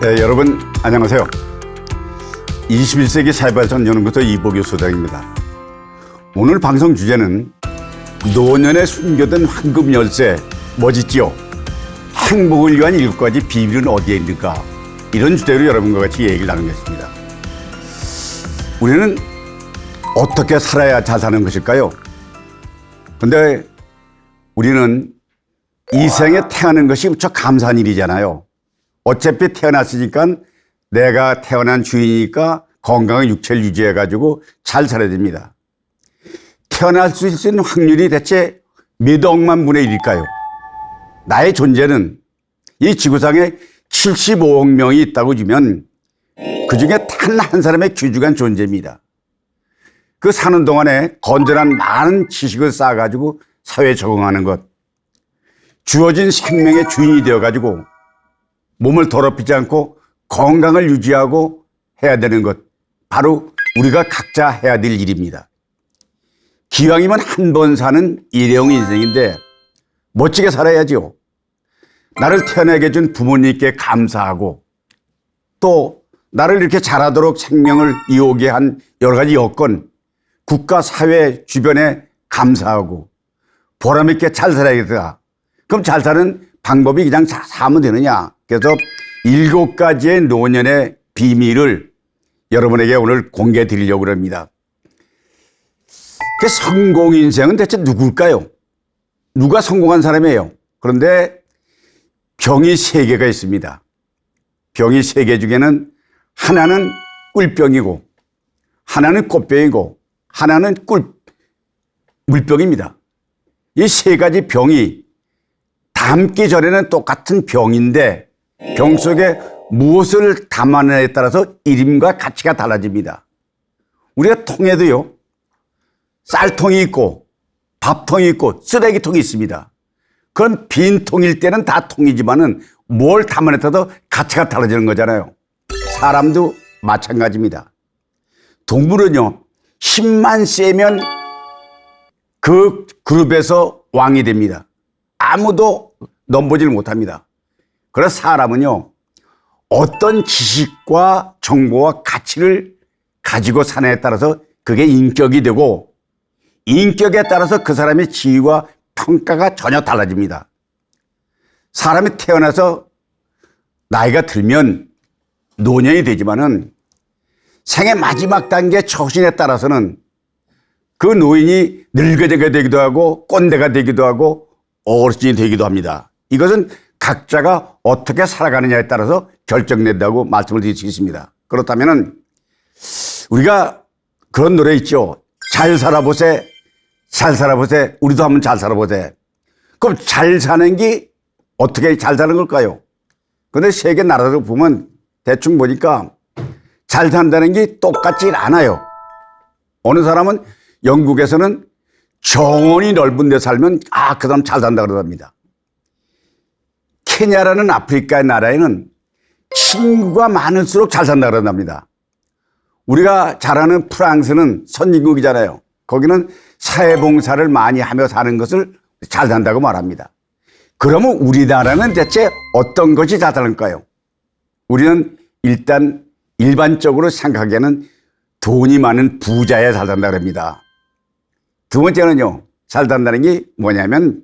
네, 여러분 안녕하세요. 21세기 사회발전 연구소 이보규 소장입니다. 오늘 방송 주제는 노년에 숨겨둔 황금 열쇠 뭐짓지요? 행복을 위한 7가지 비밀은 어디에 있는가? 이런 주제로 여러분과 같이 얘기를 나누겠습니다. 우리는 어떻게 살아야 잘 사는 것일까요? 근데 우리는 이 생에 태어나는 것이 무척 감사한 일이잖아요. 어차피 태어났으니까 내가 태어난 주인이니까 건강한 육체를 유지해가지고 잘 살아야 됩니다. 태어날 수 있는 확률이 대체 몇 억만 분의 1일까요? 나의 존재는 이 지구상에 75억 명이 있다고 주면 그중에 단 한 사람의 귀중한 존재입니다. 그 사는 동안에 건전한 많은 지식을 쌓아가지고 사회에 적응하는 것, 주어진 생명의 주인이 되어가지고 몸을 더럽히지 않고 건강을 유지하고 해야 되는 것, 바로 우리가 각자 해야 될 일입니다. 기왕이면 한 번 사는 일회용 인생인데 멋지게 살아야지요. 나를 태어나게 해준 부모님께 감사하고 또 나를 이렇게 자라도록 생명을 이어오게 한 여러 가지 여건, 국가, 사회, 주변에 감사하고 보람있게 잘 살아야겠다. 그럼 잘 사는 방법이 그냥 사면 되느냐? 그래서 7가지의 노년의 비밀을 여러분에게 오늘 공개해 드리려고 합니다. 그 성공 인생은 대체 누굴까요? 누가 성공한 사람이에요? 그런데 병이 3개가 있습니다. 병이 3개 중에는 하나는 꿀병이고 하나는 꽃병이고 하나는 물병입니다. 이 3가지 병이 담기 전에는 똑같은 병인데 병 속에 무엇을 담아내에 따라서 이름과 가치가 달라집니다. 우리가 통에도요, 쌀통이 있고 밥통이 있고 쓰레기통이 있습니다. 그건 빈 통일 때는 다 통이지만은 뭘 담아내에 따라서 가치가 달라지는 거잖아요. 사람도 마찬가지입니다. 동물은요, 힘만 세면 그 그룹에서 왕이 됩니다. 아무도 넘보지를 못합니다. 그래서 사람은요, 어떤 지식과 정보와 가치를 가지고 사느냐에 따라서 그게 인격이 되고 인격에 따라서 그 사람의 지위와 평가가 전혀 달라집니다. 사람이 태어나서 나이가 들면 노년이 되지만은 생의 마지막 단계 처신에 따라서는 그 노인이 늙어지게 되기도 하고 꼰대가 되기도 하고 어르신이 되기도 합니다. 이것은 각자가 어떻게 살아가느냐에 따라서 결정된다고 말씀을 드릴 수 있습니다. 그렇다면은 우리가 그런 노래 있죠. 잘 살아보세, 잘 살아보세, 우리도 한번 잘 살아보세. 그럼 잘 사는 게 어떻게 잘 사는 걸까요? 그런데 세계 나라를 보면 대충 보니까 잘 산다는 게 똑같지 않아요. 어느 사람은 영국에서는 정원이 넓은 데 살면 그 사람 잘 산다 그러답니다. 케냐라는 아프리카의 나라에는 친구가 많을수록 잘 산다 그런답니다. 우리가 잘 아는 프랑스는 선진국이잖아요. 거기는 사회봉사를 많이 하며 사는 것을 잘 산다고 말합니다. 그러면 우리나라는 대체 어떤 것이 잘 사는가요? 우리는 일단 일반적으로 생각하기에는 돈이 많은 부자에 잘 산다 그럽니다. 두 번째는요, 잘 산다는 게 뭐냐면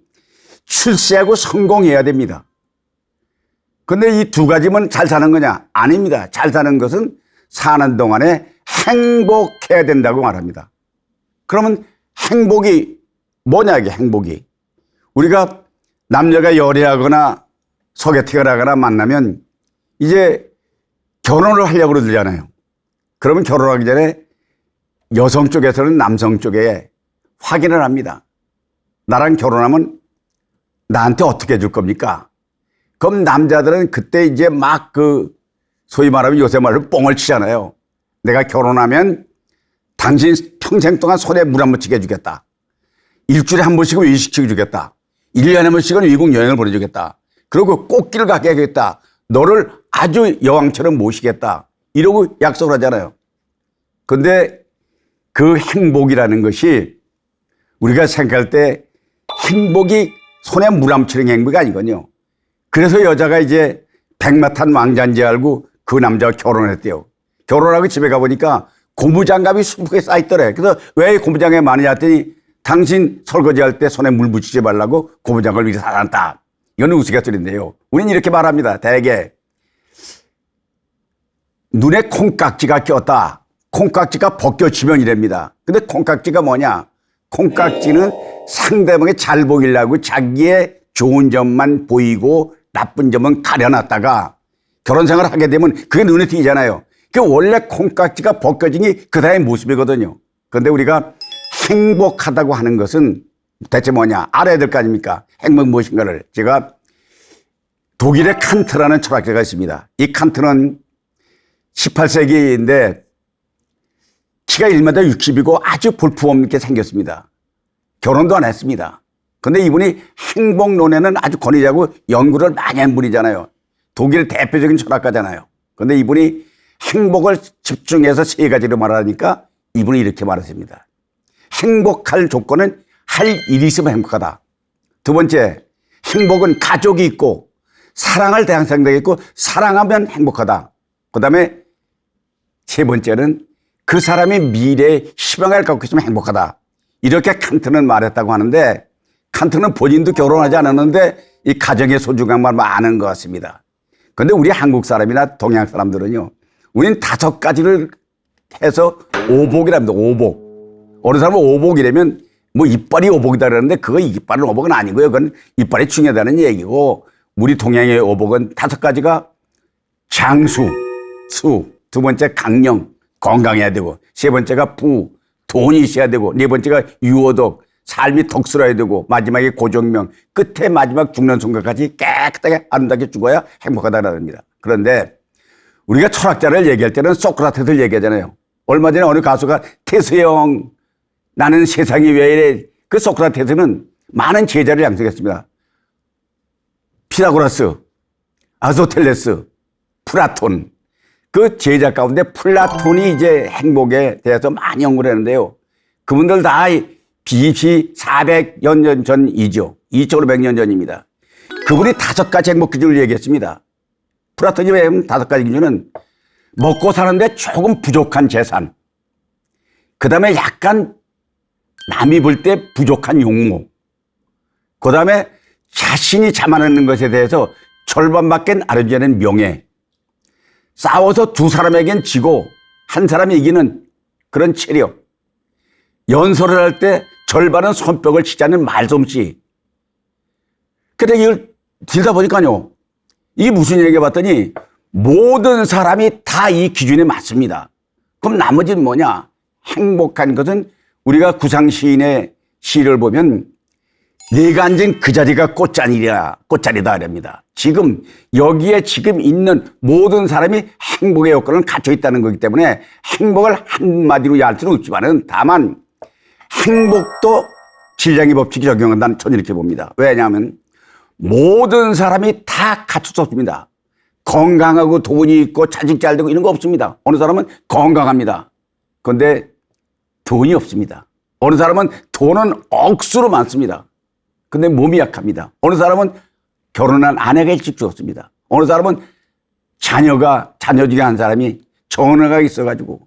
출세하고 성공해야 됩니다. 근데 이 2가지면 잘 사는 거냐? 아닙니다. 잘 사는 것은 사는 동안에 행복해야 된다고 말합니다. 그러면 행복이 뭐냐, 이게 행복이. 우리가 남녀가 열애하거나 소개팅을 하거나 만나면 이제 결혼을 하려고 그러잖아요. 그러면 결혼하기 전에 여성 쪽에서는 남성 쪽에 확인을 합니다. 나랑 결혼하면 나한테 어떻게 해줄 겁니까? 그럼 남자들은 그때 이제 막 소위 말하면 요새 말로 뻥을 치잖아요. 내가 결혼하면 당신 평생 동안 손에 물 한 번 치게 해주겠다. 일주일에 한 번씩은 외식시켜 주겠다. 1년에 한 번씩은 외국 여행을 보내주겠다. 그리고 꽃길을 가게 하겠다. 너를 아주 여왕처럼 모시겠다. 이러고 약속을 하잖아요. 근데 그 행복이라는 것이 우리가 생각할 때 행복이 손에 물 안 묻히는 행복이 아니거든요. 그래서 여자가 이제 백마탄 왕자인 줄 알고 그 남자와 결혼했대요. 결혼하고 집에 가보니까 고무장갑이 수북에 쌓여있더래. 그래서 왜 고무장갑이 많으냐 했더니 당신 설거지할 때 손에 물 묻히지 말라고 고무장갑을 미리 사놨다. 이건 우스갯소리인데요. 우리는 이렇게 말합니다. 대개 눈에 콩깍지가 꼈다. 콩깍지가 벗겨지면 이랍니다. 근데 콩깍지가 뭐냐? 콩깍지는 상대방이 잘 보이려고 자기의 좋은 점만 보이고 나쁜 점은 가려놨다가 결혼 생활을 하게 되면 그게 눈에 띄잖아요. 그 원래 콩깍지가 벗겨지니 그 사람의 모습이거든요. 그런데 우리가 행복하다고 하는 것은 대체 뭐냐? 알아야 될 거 아닙니까? 행복 무엇인가를. 제가 독일의 칸트라는 철학자가 있습니다. 이 칸트는 18세기인데 키가 1m 60이고 아주 볼품없게 생겼습니다. 결혼도 안 했습니다. 그런데 이분이 행복론에는 아주 권위자고 연구를 많이 한 분이잖아요. 독일 대표적인 철학가잖아요. 그런데 이분이 행복을 집중해서 세 가지로 말하니까 이분이 이렇게 말했습니다. 행복할 조건은 할 일이 있으면 행복하다. 두 번째, 행복은 가족이 있고 사랑할 대상자가 있고 사랑하면 행복하다. 그 다음에 세 번째는 그 사람의 미래에 희망을 갖고 있으면 행복하다. 이렇게 칸트는 말했다고 하는데 칸트는 본인도 결혼하지 않았는데 이 가정의 소중함을 아는 것 같습니다. 그런데 우리 한국 사람이나 동양 사람들은요, 우리는 5가지를 해서 오복이랍니다. 오복. 어느 사람은 오복이라면 뭐 이빨이 오복이다 그러는데 그거 이빨은 오복은 아니고요. 그건 이빨이 중요하다는 얘기고 우리 동양의 오복은 5가지가 장수, 수, 두 번째 강령, 건강해야 되고 세 번째가 부, 돈이 있어야 되고 네 번째가 유호덕, 삶이 덕스러워야 되고 마지막에 고정명, 끝에 마지막 죽는 순간까지 깨끗하게 아름답게 죽어야 행복하다는 겁니다. 그런데 우리가 철학자를 얘기할 때는 소크라테스를 얘기하잖아요. 얼마 전에 어느 가수가 태수형 나는 세상이 왜 이래. 그 소크라테스는 많은 제자를 양성했습니다. 피타고라스, 아리스토텔레스, 플라톤. 그 제자 가운데 플라톤이 이제 행복에 대해서 많이 연구를 했는데요. 그분들 다 BC 400여 년 전이죠. 2500년 전입니다. 그분이 5가지 행복 기준을 얘기했습니다. 플라톤이 왜 5가지 기준은 먹고 사는데 조금 부족한 재산, 그 다음에 약간 남이 볼 때 부족한 용모, 그 다음에 자신이 자만하는 것에 대해서 절반밖에 아르지 않은 명예, 싸워서 두 사람에겐 지고 한 사람이 이기는 그런 체력, 연설을 할 때 절반은 손뼉을 치지 않는 말솜씨. 근데 이걸 들다 보니까요, 이게 무슨 얘기 봤더니 모든 사람이 다 이 기준에 맞습니다. 그럼 나머지는 뭐냐? 행복한 것은 우리가 구상시인의 시를 보면 네가 앉은 그 자리가 꽃자리다 이랍니다. 지금 여기에 지금 있는 모든 사람이 행복의 요건을 갖춰 있다는 거기 때문에 행복을 한마디로 이해할 수는 없지만은 다만 행복도 질량의 법칙이 적용한다는 저는 이렇게 봅니다. 왜냐하면 모든 사람이 다 갖출 수 없습니다. 건강하고 돈이 있고 자식 잘 되고 이런 거 없습니다. 어느 사람은 건강합니다. 그런데 돈이 없습니다. 어느 사람은 돈은 억수로 많습니다. 근데 몸이 약합니다. 어느 사람은 결혼한 아내가 일찍 죽었습니다. 어느 사람은 자녀 중에 한 사람이 전화가 있어가지고.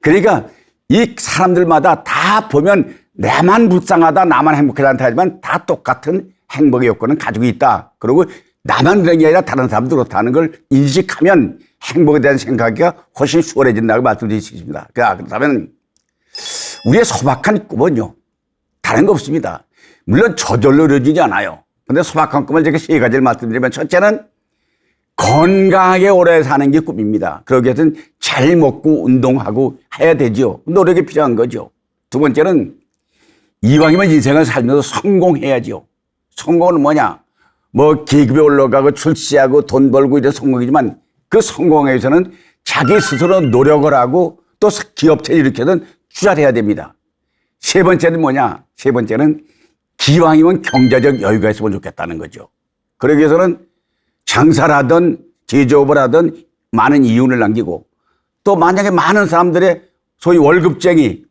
그러니까 이 사람들마다 다 보면 나만 불쌍하다, 나만 행복하지 않다 하지만 다 똑같은 행복의 요건은 가지고 있다. 그리고 나만 그런 게 아니라 다른 사람도 그렇다는 걸 인식하면 행복에 대한 생각이 훨씬 수월해진다고 말씀드릴 수 있습니다. 그렇다면 우리의 소박한 꿈은요, 다른 거 없습니다. 물론 저절로 이루어지지 않아요. 근데 소박한 꿈을 제가 3가지를 말씀드리면, 첫째는 건강하게 오래 사는 게 꿈입니다. 그러기 위해서는 잘 먹고 운동하고 해야 되죠. 노력이 필요한 거죠. 두 번째는 이왕이면 인생을 살면서 성공해야죠. 성공은 뭐냐? 뭐 계급에 올라가고 출세하고 돈 벌고 이런 성공이지만 그 성공에 위해서는 자기 스스로 노력을 하고 또 기업체를 일으켜서 투자를 해야 됩니다. 세 번째는 뭐냐? 세 번째는 기왕이면 경제적 여유가 있으면 좋겠다는 거죠. 그러기 위해서는 장사를 하든 제조업을 하든 많은 이윤을 남기고 또 만약에 많은 사람들의 소위 월급쟁이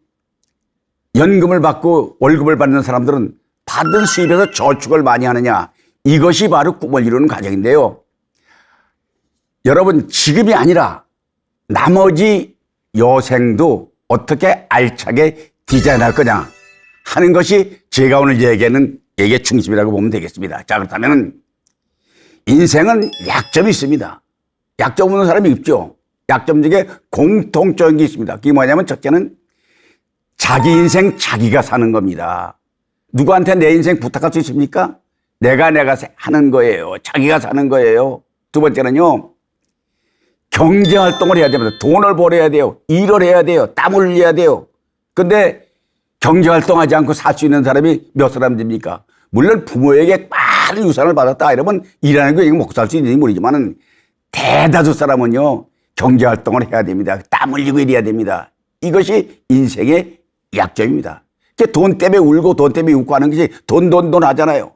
연금을 받고 월급을 받는 사람들은 받은 수입에서 저축을 많이 하느냐, 이것이 바로 꿈을 이루는 과정인데요. 여러분, 지금이 아니라 나머지 여생도 어떻게 알차게 디자인할 거냐 하는 것이 제가 오늘 얘기하는 얘기의 중심이라고 보면 되겠습니다. 자, 그렇다면 인생은 약점이 있습니다. 약점 없는 사람이 없죠. 약점 중에 공통적인 게 있습니다. 그게 뭐냐면 첫째는 자기 인생 자기가 사는 겁니다. 누구한테 내 인생 부탁할 수 있습니까? 내가 하는 거예요. 자기가 사는 거예요. 두 번째는요, 경제활동을 해야 됩니다. 돈을 벌어야 돼요. 일을 해야 돼요. 땀을 흘려야 돼요. 근데 경제활동하지 않고 살 수 있는 사람이 몇 사람입니까? 물론 부모에게 많은 유산을 받았다 이러면 일하는 거 먹고 살 수 있는지 모르지만 대다수 사람은요, 경제활동을 해야 됩니다. 땀 흘리고 일해야 됩니다. 이것이 인생의 약점입니다. 돈 때문에 울고 돈 때문에 웃고 하는 것이 돈 하잖아요.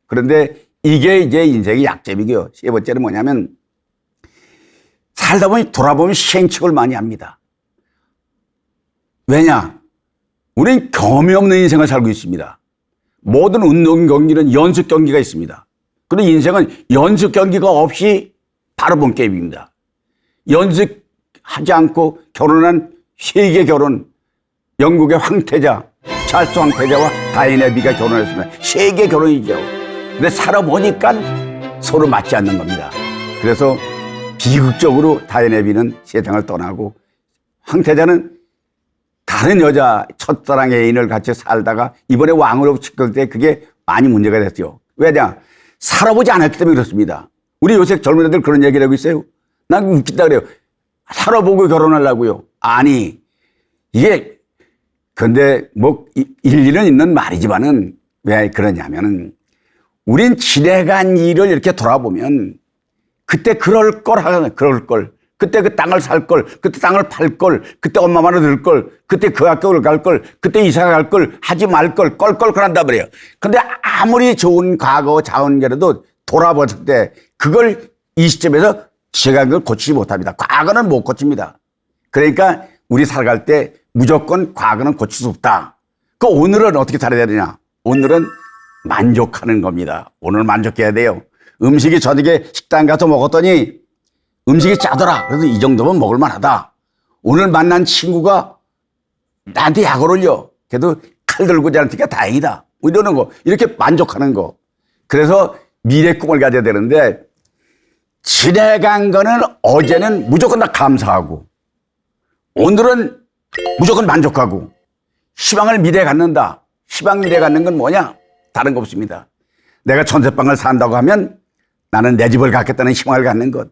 그런데 이게 이제 인생의 약점이고요. 세 번째는 뭐냐면 살다 보니 돌아보면 시행착오를 많이 합니다. 왜냐? 우린 경험이 없는 인생을 살고 있습니다. 모든 운동 경기는 연습 경기가 있습니다. 그런데 인생은 연습 경기가 없이 바로 본 게임입니다. 연습하지 않고 결혼한 세계 결혼, 영국의 황태자, 찰스 황태자와 다이애나비가 결혼했습니다. 세계 결혼이죠. 근데 살아보니까 서로 맞지 않는 겁니다. 그래서 비극적으로 다이애나비는 세상을 떠나고 황태자는 다른 여자 첫사랑 애인을 같이 살다가 이번에 왕으로 시킬 때 그게 많이 문제가 됐죠. 왜냐? 살아보지 않았기 때문에 그렇습니다. 우리 요새 젊은 애들 그런 얘기를 하고 있어요. 난 웃긴다 그래요. 살아보고 결혼하려고요. 아니, 이게 근데 뭐 일리는 있는 말이지만은 왜 그러냐면은 우린 지내간 일을 이렇게 돌아보면 그때 그럴 걸. 그때 그 땅을 살 걸, 그때 땅을 팔 걸, 그때 엄마 말을 들을 걸, 그때 그 학교를 갈 걸, 그때 이사 갈 걸, 하지 말 걸, 껄껄껄 한단 말이에요. 근데 아무리 좋은 과거 자원계라도 돌아봤을 때 그걸 이 시점에서 제가 그걸 고치지 못합니다. 과거는 못 고칩니다. 그러니까 우리 살아갈 때 무조건 과거는 고칠 수 없다. 그 오늘은 어떻게 살아야 되느냐? 오늘은 만족하는 겁니다. 오늘 만족해야 돼요. 음식이 저녁에 식당 가서 먹었더니 음식이 짜더라. 그래서 이 정도면 먹을만하다. 오늘 만난 친구가 나한테 약을 올려. 그래도 칼 들고 자니까 다행이다. 뭐 이러는 거. 이렇게 만족하는 거. 그래서 미래 꿈을 가져야 되는데 지내간 거는 어제는 무조건 다 감사하고 오늘은 무조건 만족하고 희망을 미래에 갖는다. 희망 미래에 갖는 건 뭐냐? 다른 거 없습니다. 내가 천세방을 산다고 하면 나는 내 집을 갖겠다는 희망을 갖는 것.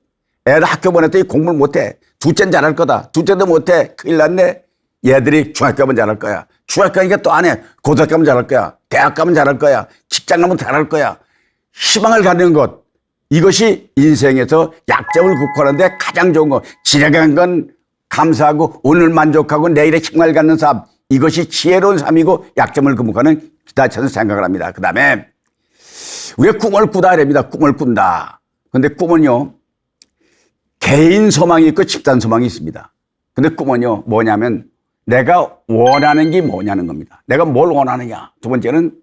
애들 학교 보냈더니 공부를 못해. 둘째는 잘할 거다. 둘째도 못해. 큰일 났네. 얘들이 중학교 가면 잘할 거야. 중학교 가니까 또 안 해. 고등학교 가면 잘할 거야. 대학 가면 잘할 거야. 직장 가면 잘할 거야. 희망을 갖는 것. 이것이 인생에서 약점을 극복하는데 가장 좋은 거. 지나간 건 감사하고 오늘 만족하고 내일의 희망을 갖는 삶. 이것이 지혜로운 삶이고 약점을 극복하는 기타처럼 생각을 합니다. 그 다음에 우리가 꿈을 꾸다 이랍니다. 꿈을 꾼다. 근데 꿈은요. 개인 소망이 있고 집단 소망이 있습니다. 근데 꿈은요, 뭐냐면 내가 원하는 게 뭐냐는 겁니다. 내가 뭘 원하느냐. 두 번째는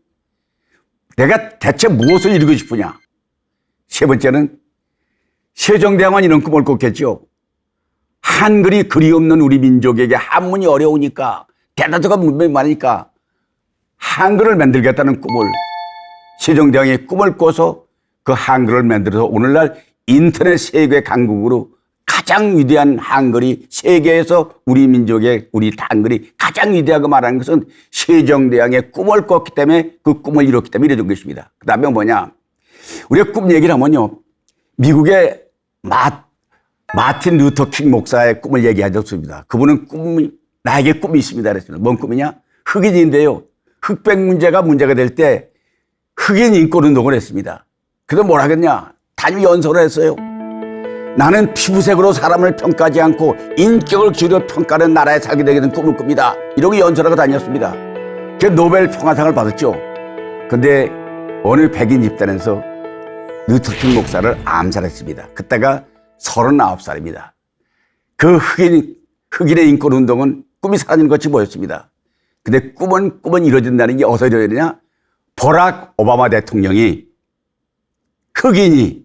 내가 대체 무엇을 이루고 싶으냐. 세 번째는 세종대왕은 이런 꿈을 꿨겠죠. 한글이 그리 없는 우리 민족에게 한문이 어려우니까 대다수가 문명이 많으니까 한글을 만들겠다는 꿈을 세종대왕이 꿈을 꿔서 그 한글을 만들어서 오늘날 인터넷 세계 강국으로 가장 위대한 한글이 세계에서 우리 민족의 우리 한글이 가장 위대하고 말하는 것은 세종대왕의 꿈을 꿨기 때문에 그 꿈을 이뤘기 때문에 이루어진 것입니다. 그 다음에 뭐냐? 우리가 꿈 얘기를 하면요. 미국의 마틴 루터 킹 목사의 꿈을 얘기하셨습니다. 그분은 나에게 꿈이 있습니다. 그랬습니다. 뭔 꿈이냐? 흑인인데요. 흑백 문제가 될 때 흑인 인권 운동을 했습니다. 그래서 뭘 하겠냐? 단위 연설을 했어요. 나는 피부색으로 사람을 평가하지 않고 인격을 기울여 평가하는 나라에 살게 되는 꿈을 꿉니다. 이러고 연설하고 다녔습니다. 그 노벨 평화상을 받았죠. 근데 어느 백인 집단에서 루터킹 목사를 암살했습니다. 그때가 39살입니다. 그 흑인의 인권 운동은 꿈이 사라지는 것이 뭐였습니다. 근데 꿈은 이루어진다는 게 어디서 이루어지느냐? 버락 오바마 대통령이 흑인이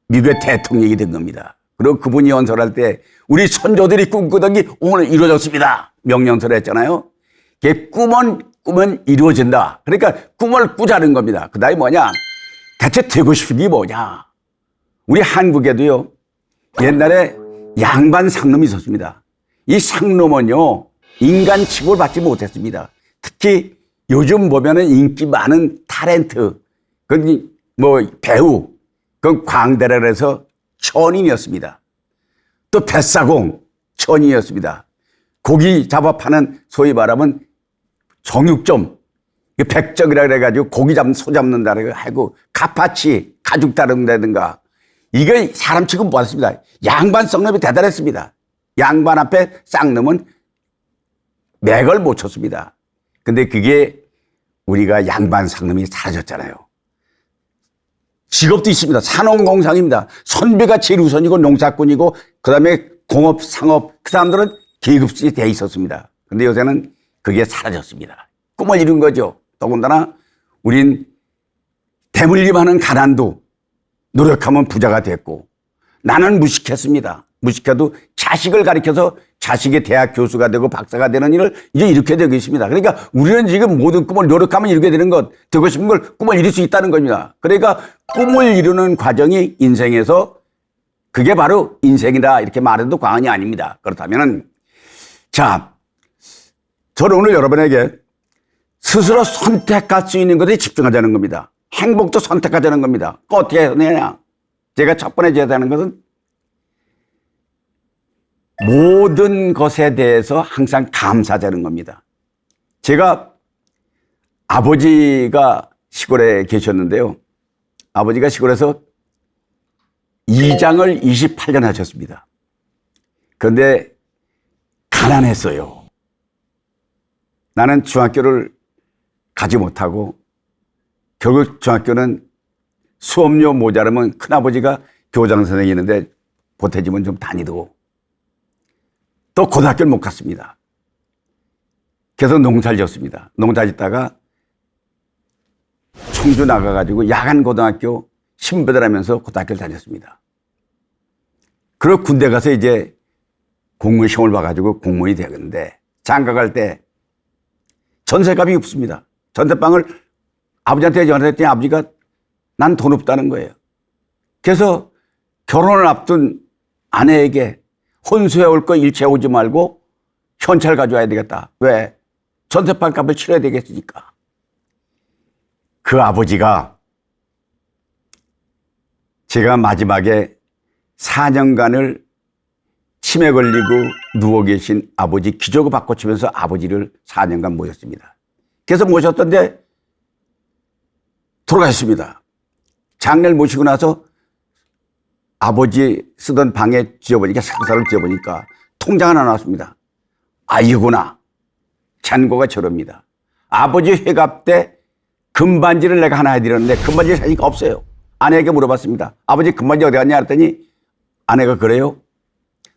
미국의 대통령이 된 겁니다. 그리고 그분이 연설할 때 우리 선조들이 꿈꾸던 게 오늘 이루어졌습니다. 명령서를 했잖아요. 그게 꿈은 이루어진다. 그러니까 꿈을 꾸자는 겁니다. 그 다음에 뭐냐? 대체 되고 싶은 게 뭐냐? 우리 한국에도요, 옛날에 양반 상놈이 있었습니다. 이 상놈은요, 인간 취급을 받지 못했습니다. 특히 요즘 보면은 인기 많은 탤런트, 배우, 그건 광대라 해서 천인이었습니다. 또 뱃사공, 천인이었습니다. 고기 잡아 파는 소위 말하면 정육점, 백정이라 그래가지고 고기 잡는, 소 잡는다 하고, 가파치, 가죽 다룬다든가, 이게 사람 취급 못 받았습니다. 양반 쌍놈이 대단했습니다. 양반 앞에 쌍놈은 맥을 못 쳤습니다. 근데 그게 우리가 양반 쌍놈이 사라졌잖아요. 직업도 있습니다. 산업공상입니다. 선비가 제일 우선이고 농사꾼이고 그다음에 공업, 상업, 그 사람들은 계급이 돼 있었습니다. 근데 요새는 그게 사라졌습니다. 꿈을 이룬 거죠. 더군다나 우린 대물림하는 가난도 노력하면 부자가 됐고 나는 무식했습니다. 무식해도 자식을 가르쳐서 자식이 대학 교수가 되고 박사가 되는 일을 이제 이렇게 되고 있습니다. 그러니까 우리는 지금 모든 꿈을 노력하면 이루게 되는 것, 되고 싶은 걸 꿈을 이룰 수 있다는 겁니다. 그러니까 꿈을 이루는 과정이 인생에서 그게 바로 인생이다 이렇게 말해도 과언이 아닙니다. 그렇다면은 자, 저는 오늘 여러분에게 스스로 선택할 수 있는 것에 집중하자는 겁니다. 행복도 선택하자는 겁니다. 어떻게 해야? 제가 첫 번째 해야 되는 것은 모든 것에 대해서 항상 감사하자는 겁니다. 제가 아버지가 시골에 계셨는데요. 아버지가 시골에서 이장을 28년 하셨습니다. 그런데 가난했어요. 나는 중학교를 가지 못하고 결국 중학교는 수업료 모자라면 큰아버지가 교장 선생님이었는데 보태지면 좀 다니고 또 고등학교를 못 갔습니다. 그래서 농사를 지었습니다. 농사 짓다가 청주 나가가지고 야간 고등학교 신배들 하면서 고등학교를 다녔습니다. 그리고 군대 가서 이제 공무원 시험을 봐가지고 공무원이 되었는데 장가 갈 때 전세값이 없습니다. 전세방을 아버지한테 전화했더니 아버지가 난 돈 없다는 거예요. 그래서 결혼을 앞둔 아내에게 혼수해 올 거 일체 오지 말고 현찰 가져와야 되겠다. 왜? 전세방 값을 치러야 되겠으니까. 그 아버지가 제가 마지막에 4년간을 치매 걸리고 누워 계신 아버지 기저귀 바꿔치면서 아버지를 4년간 모셨습니다. 그래서 모셨던데 돌아가셨습니다. 장례를 모시고 나서 아버지 쓰던 방에 쥐어보니까 상사를 쥐어보니까 통장 하나 나왔습니다. 아, 이구나. 잔고가 저럽니다. 아버지 회갑 때 금반지를 내가 하나 해드렸는데 금반지 사니까 없어요. 아내에게 물어봤습니다. 아버지 금반지 어디 갔냐 했더니 아내가 그래요?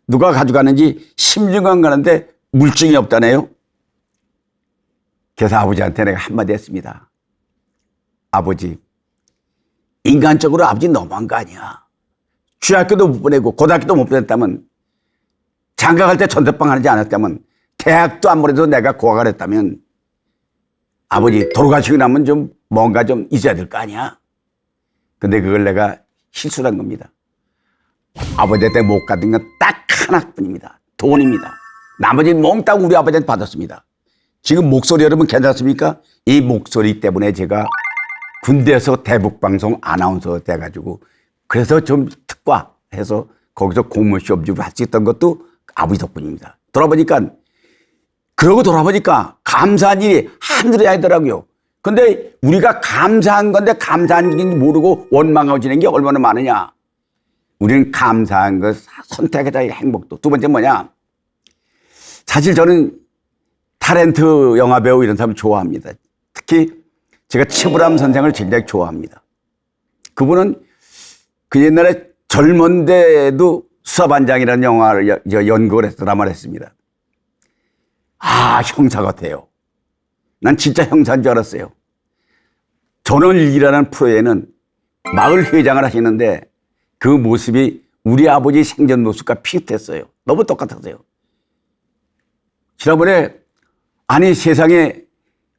누가 가져가는지 10년간 가는데 물증이 없다네요. 그래서 아버지한테 내가 한마디 했습니다. 아버지, 인간적으로 아버지 너무한 거 아니야. 중학교도 못 보내고 고등학교도 못 보냈다면 장가 갈 때 전세방 하지 않았다면 대학도 아무래도 내가 고학을 했다면 아버지 돌아가시고 나면 좀 뭔가 좀 있어야 될 거 아니야. 근데 그걸 내가 실수한 겁니다. 아버지한테 못 받은 건 딱 하나뿐입니다. 돈입니다. 나머지는 몽땅 우리 아버지한테 받았습니다. 지금 목소리 여러분 괜찮습니까? 이 목소리 때문에 제가 군대에서 대북방송 아나운서 돼가지고 그래서 좀 특과해서 거기서 공무원 시험 좀 할 수 있던 것도 아버지 덕분입니다. 그러고 돌아보니까 감사한 일이 하늘에 하더라고요. 근데 우리가 감사한 건데 감사한 일인지 모르고 원망하고 지낸 게 얼마나 많으냐. 우리는 감사한 것 선택하자의 행복도. 두 번째 뭐냐. 사실 저는 탤런트 영화배우 이런 사람 좋아합니다. 특히 제가 치부람 선생을 굉장히 좋아합니다. 그분은 그 옛날에 젊은데도 수사반장이라는 영화를 연극을 해서 드라마를 했습니다. 아, 형사 같아요. 난 진짜 형사인 줄 알았어요. 전원일기라는 프로에는 마을 회장을 하시는데 그 모습이 우리 아버지 생전 모습과 비슷했어요. 너무 똑같았어요. 지난번에 아니 세상에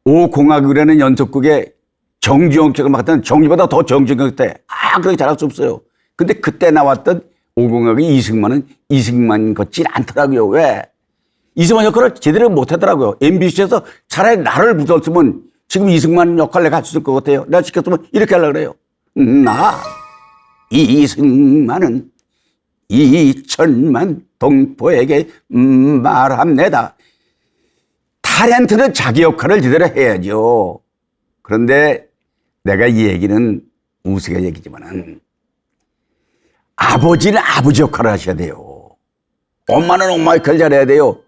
오공화국이라는 연속극에 정주영 씨가 맡았던 정주보다 더 정주영 때 그렇게 잘할 수 없어요. 근데 그때 나왔던 오공화국의 이승만은 이승만 같지 않더라고요. 왜? 이승만 역할을 제대로 못하더라고요. MBC에서 차라리 나를 붙였으면 지금 이승만 역할 내가 할 수 있을 것 같아요. 내가 시켰으면 이렇게 하려고 그래요. 나 이승만은 2천만 동포에게 말합니다. 탤런트는 자기 역할을 제대로 해야죠. 그런데 내가 이 얘기는 우스개 얘기지만은 아버지는 아버지 역할을 하셔야 돼요. 엄마는 엄마 역할을 잘해야 돼요.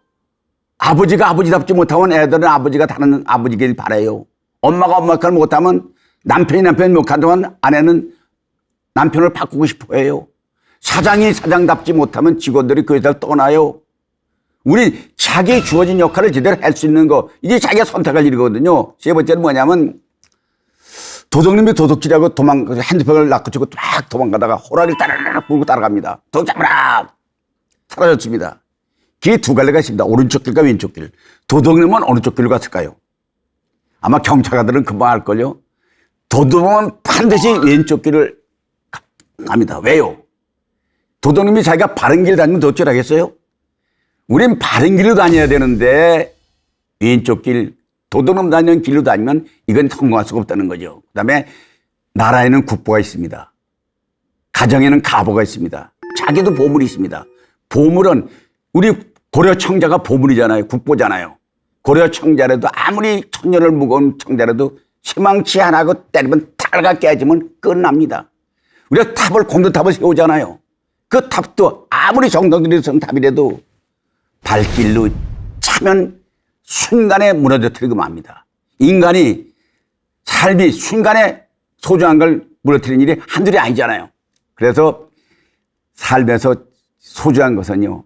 아버지가 아버지답지 못하면 애들은 아버지가 다른 아버지길 바라요. 엄마가 엄마 역할을 못하면 남편이 남편 못하면 아내는 남편을 바꾸고 싶어 해요. 사장이 사장답지 못하면 직원들이 그 회사를 떠나요. 우리 자기 주어진 역할을 제대로 할 수 있는 거, 이게 자기가 선택할 일이거든요. 세 번째는 뭐냐면 도둑님이 도둑질하고 핸드폰을 낚아치고 막 도망가다가 호랑이를 따라락 불고 따라갑니다. 도둑 잡아라! 사라졌습니다. 길이 두 갈래가 있습니다. 오른쪽 길과 왼쪽 길. 도둑님은 어느 쪽 길로 갔을까요? 아마 경찰관들은 금방 알걸요. 도둑은 반드시 왼쪽 길을 갑니다. 왜요? 도둑님이 자기가 바른 길 다니면 도둑질 하겠어요? 우린 바른 길로 다녀야 되는데 왼쪽 길, 도둑놈 다니는 길로 다니면 이건 성공할 수가 없다는 거죠. 그다음에 나라에는 국보가 있습니다. 가정에는 가보가 있습니다. 자기도 보물이 있습니다. 보물은 우리 고려 청자가 보물이잖아요. 국보잖아요. 고려 청자라도 아무리 천년을 묵은 청자라도 희망치 안 하고 때리면 탈가 깨지면 끝납니다. 우리가 탑을 공든탑을 세우잖아요. 그 탑도 아무리 정성들이 쓴 탑이라도 발길로 차면 순간에 무너뜨리고 맙니다. 인간이 삶이 순간에 소중한 걸 무너뜨리는 일이 한둘이 아니잖아요. 그래서 삶에서 소중한 것은요,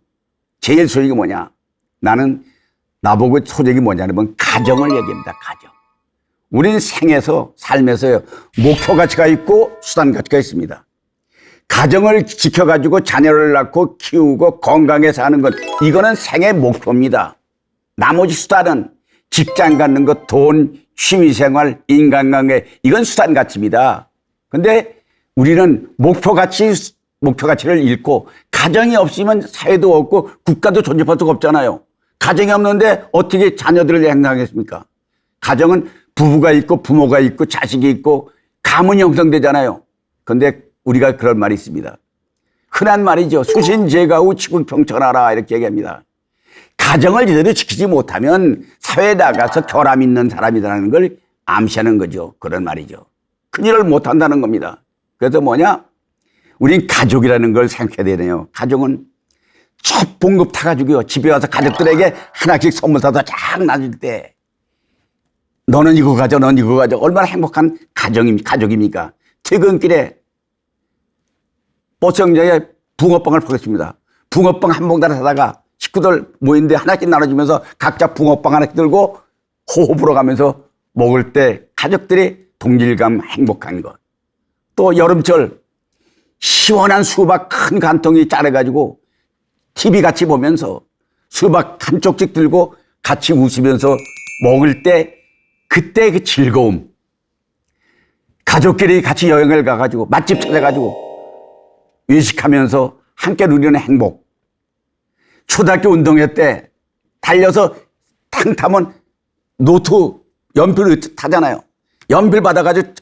제일 소중한 게 뭐냐? 나는 나보고 소중한 게 뭐냐면 가정을 얘기합니다. 가정. 우린 생에서 삶에서 목표 가치가 있고 수단 가치가 있습니다. 가정을 지켜가지고 자녀를 낳고 키우고 건강하게 사는 것, 이거는 생의 목표입니다. 나머지 수단은 직장 갖는 것, 돈, 취미생활, 인간관계, 이건 수단 가치입니다. 근데 우리는 목표 가치를 잃고 가정이 없으면 사회도 없고 국가도 존재할 수가 없잖아요. 가정이 없는데 어떻게 자녀들을 행사하겠습니까? 가정은 부부가 있고 부모가 있고 자식이 있고 가문이 형성되잖아요. 근데 우리가 그런 말이 있습니다. 흔한 말이죠. 수신제가후 치국평천하라 이렇게 얘기합니다. 가정을 제대로 지키지 못하면 사회에 나가서 결함 있는 사람이라는 걸 암시하는 거죠. 그런 말이죠. 큰일을 못한다는 겁니다. 그래서 뭐냐? 우린 가족이라는 걸 생각해야 되네요. 가족은 첫 봉급 타가지고요. 집에 와서 가족들에게 하나씩 선물 사서 쫙 놔줄 때 너는 이거 가져, 너는 이거 가져. 얼마나 행복한 가족입니까? 퇴근길에 버스 정류장에 붕어빵을 팔았습니다. 붕어빵 한 봉다리 사다가 식구들 모이는데 하나씩 나눠주면서 각자 붕어빵 하나씩 들고 호호 불어가면서 먹을 때 가족들이 동질감 행복한 것. 또 여름철 시원한 수박 큰 간통이 짜려가지고 TV 같이 보면서 수박 한 쪽씩 들고 같이 웃으면서 먹을 때 그때 그 즐거움. 가족끼리 같이 여행을 가가지고 맛집 찾아가지고 외식하면서 함께 누리는 행복. 초등학교 운동회 때 달려서 탕 타면 노트 연필을 타잖아요. 연필 받아가지고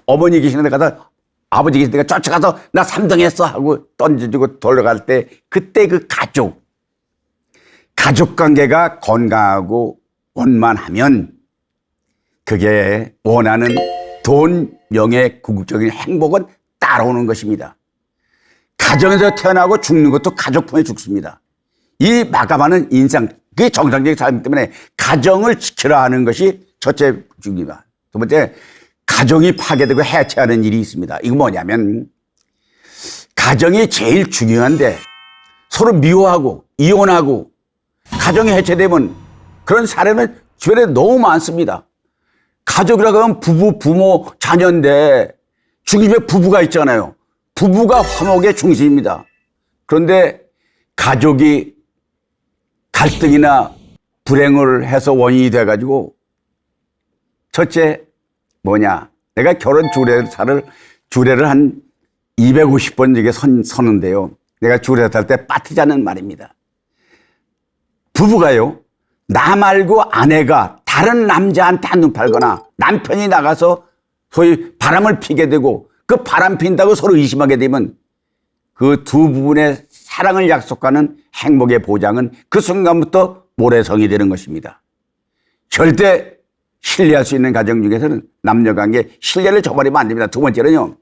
어머니 계시는 데 가서 아버지 계시는 데 쫓아가서 나 3등 했어 하고 던져주고 돌아갈 때 그때 그 가족 관계가 건강하고 원만하면 그게 원하는 돈, 명예, 궁극적인 행복은 따라오는 것입니다. 가정에서 태어나고 죽는 것도 가족품에 죽습니다. 이 마감하는 인상, 그게 정상적인 삶 때문에 가정을 지키라 하는 것이 첫째 중입니다. 두 번째, 가정이 파괴되고 해체하는 일이 있습니다. 이거 뭐냐면 가정이 제일 중요한데 서로 미워하고 이혼하고 가정이 해체되면 그런 사례는 주변에 너무 많습니다. 가족이라고 하면 부부, 부모, 자녀인데 중심에 부부가 있잖아요. 부부가 화목의 중심입니다. 그런데 가족이 갈등이나 불행을 해서 원인이 돼가지고 첫째 뭐냐, 내가 결혼 주례를 한 250번 이게 서는데요. 내가 주례 탈 때 빠뜨자는 말입니다. 부부가요, 나 말고 아내가 다른 남자한테 한눈 팔거나 남편이 나가서 소위 바람을 피게 되고 그 바람 핀다고 서로 의심하게 되면 그 두 부분의 사랑을 약속하는 행복의 보장은 그 순간부터 모래성이 되는 것입니다. 절대 신뢰할 수 있는 가정 중에서는 남녀관계 신뢰를 저버리면 안 됩니다. 두 번째는요,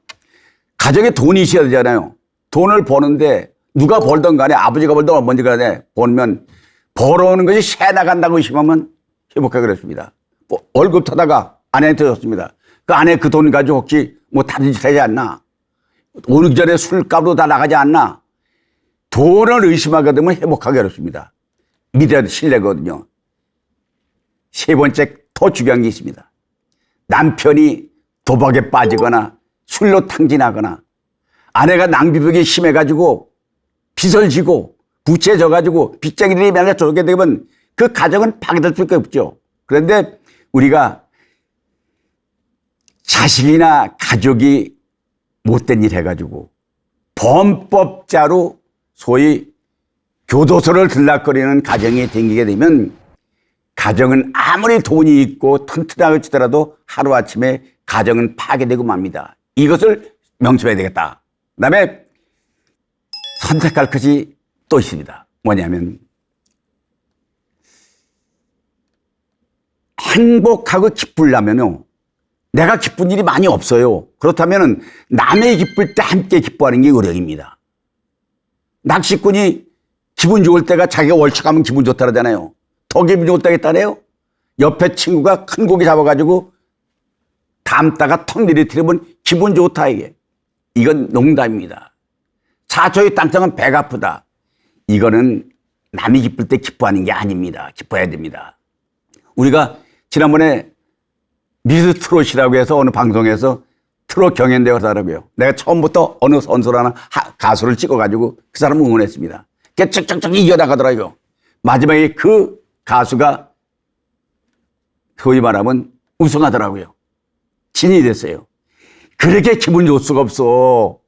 가정에 돈이 있어야 되잖아요. 돈을 버는데 누가 벌던 간에 아버지가 벌던 어머니가 간에 벌면 벌어오는 것이 새 나간다고 의심하면 회복하게 그랬습니다. 월급 타다가 아내한테 줬습니다. 그 아내 그 돈 가지고 혹시 뭐 다른 짓 하지 않나? 오기 전에 술값도 다 나가지 않나? 돈을 의심하게 되면 회복하기 어렵습니다. 믿어야 신뢰거든요. 세 번째 더 중요한 게 있습니다. 남편이 도박에 빠지거나 술로 탕진하거나 아내가 낭비벽이 심해가지고 빚을 지고 부채 져가지고 빚쟁이들이 맨날 쫓게 되면 그 가정은 파괴될 수밖에 없죠. 그런데 우리가 자식이나 가족이 못된 일 해가지고 범법자로 소위 교도소를 들락거리는 가정이 생기게 되면 가정은 아무리 돈이 있고 튼튼하게 치더라도 하루아침에 가정은 파괴되고 맙니다. 이것을 명심해야 되겠다. 그다음에 선택할 것이 또 있습니다. 뭐냐면 행복하고 기쁘려면요, 내가 기쁜 일이 많이 없어요. 그렇다면 남의 기쁠 때 함께 기뻐하는 게 의력입니다. 낚시꾼이 기분 좋을 때가 자기가 월척하면 기분 좋다 그러잖아요. 더 기분 좋을 때가 있다네요. 옆에 친구가 큰 고기 잡아가지고 담다가 턱 내리트리면 기분 좋다 이게. 이건 농담입니다. 4초의 땅장은 배가 아프다. 이거는 남이 기쁠 때 기뻐하는 게 아닙니다. 기뻐해야 됩니다. 우리가 지난번에 미스 트롯이라고 해서 어느 방송에서 트롯 경연대회를 하더라고요. 내가 처음부터 어느 선수라나 가수를 찍어가지고 그 사람을 응원했습니다. 걔 쩍쩍쩍 이겨나가더라고요. 마지막에 그 가수가 소위 말하면 우승하더라고요. 진이 됐어요. 그렇게 기분 좋을 수가 없어.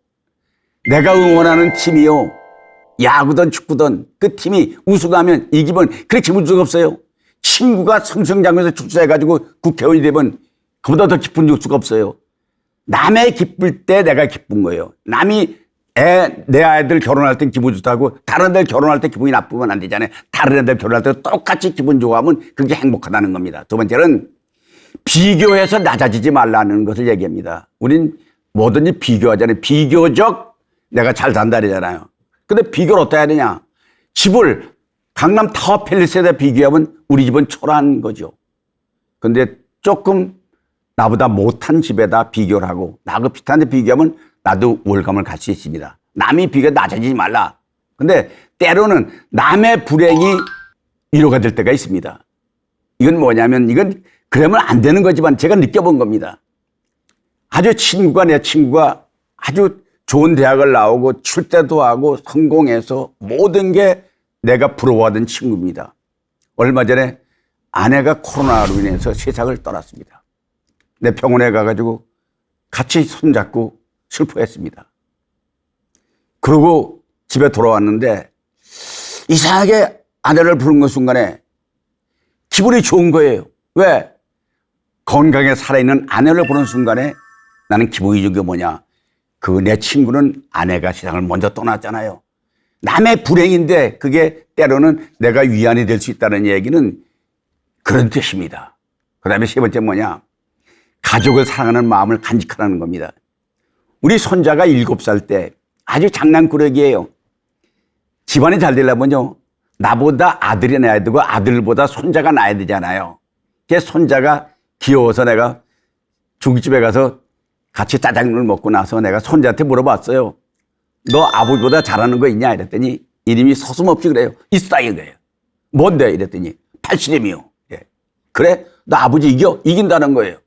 내가 응원하는 팀이요, 야구든 축구든 그 팀이 우승하면 이기면 그렇게 기분 좋을 수가 없어요. 친구가 승승장구에서 출세해가지고 국회의원이 되면 그보다 더 기분 좋을 수가 없어요. 남의 기쁠 때 내가 기쁜 거예요. 남이 내 아이들 결혼할 땐 기분 좋다고 다른 애들 결혼할 때 기분이 나쁘면 안 되잖아요. 다른 애들 결혼할 때 똑같이 기분 좋아하면 그게 행복하다는 겁니다. 두 번째는 비교해서 낮아지지 말라는 것을 얘기합니다. 우린 뭐든지 비교하잖아요. 비교적 내가 잘 산다 그러잖아요. 근데 비교를 어떻게 해야 되냐? 집을 강남 타워 팰리스에다 비교하면 우리 집은 초라한 거죠. 근데 조금 나보다 못한 집에다 비교를 하고 나하고 비슷한 데 비교하면 나도 우월감을 갈 수 있습니다. 남이 비교 낮아지지 말라. 근데 때로는 남의 불행이 위로가 될 때가 있습니다. 이건 뭐냐면 이건 그러면 안 되는 거지만 제가 느껴본 겁니다. 내 친구가 아주 좋은 대학을 나오고 출대도 하고 성공해서 모든 게 내가 부러워하던 친구입니다. 얼마 전에 아내가 코로나로 인해서 세상을 떠났습니다. 내 병원에 가가지고 같이 손잡고 슬퍼했습니다. 그러고 집에 돌아왔는데 이상하게 아내를 부른 그 순간에 기분이 좋은 거예요. 왜? 건강에 살아있는 아내를 보는 순간에 나는 기분이 좋은 게 뭐냐? 그 내 친구는 아내가 세상을 먼저 떠났잖아요. 남의 불행인데 그게 때로는 내가 위안이 될 수 있다는 얘기는 그런 뜻입니다. 그 다음에 세 번째 뭐냐? 가족을 사랑하는 마음을 간직하라는 겁니다. 우리 손자가 7살 때 아주 장난꾸러기예요. 집안이 잘 되려면요, 나보다 아들이 나야 되고 아들보다 손자가 나야 되잖아요. 걔 손자가 귀여워서 내가 중국집에 가서 같이 짜장면을 먹고 나서 내가 손자한테 물어봤어요. 너 아버지보다 잘하는 거 있냐? 이랬더니 이름이 서슴없이 그래요. 있다 이거예요. 뭔데? 이랬더니 팔씨름이요. 예. 그래? 너 아버지 이긴다는 거예요.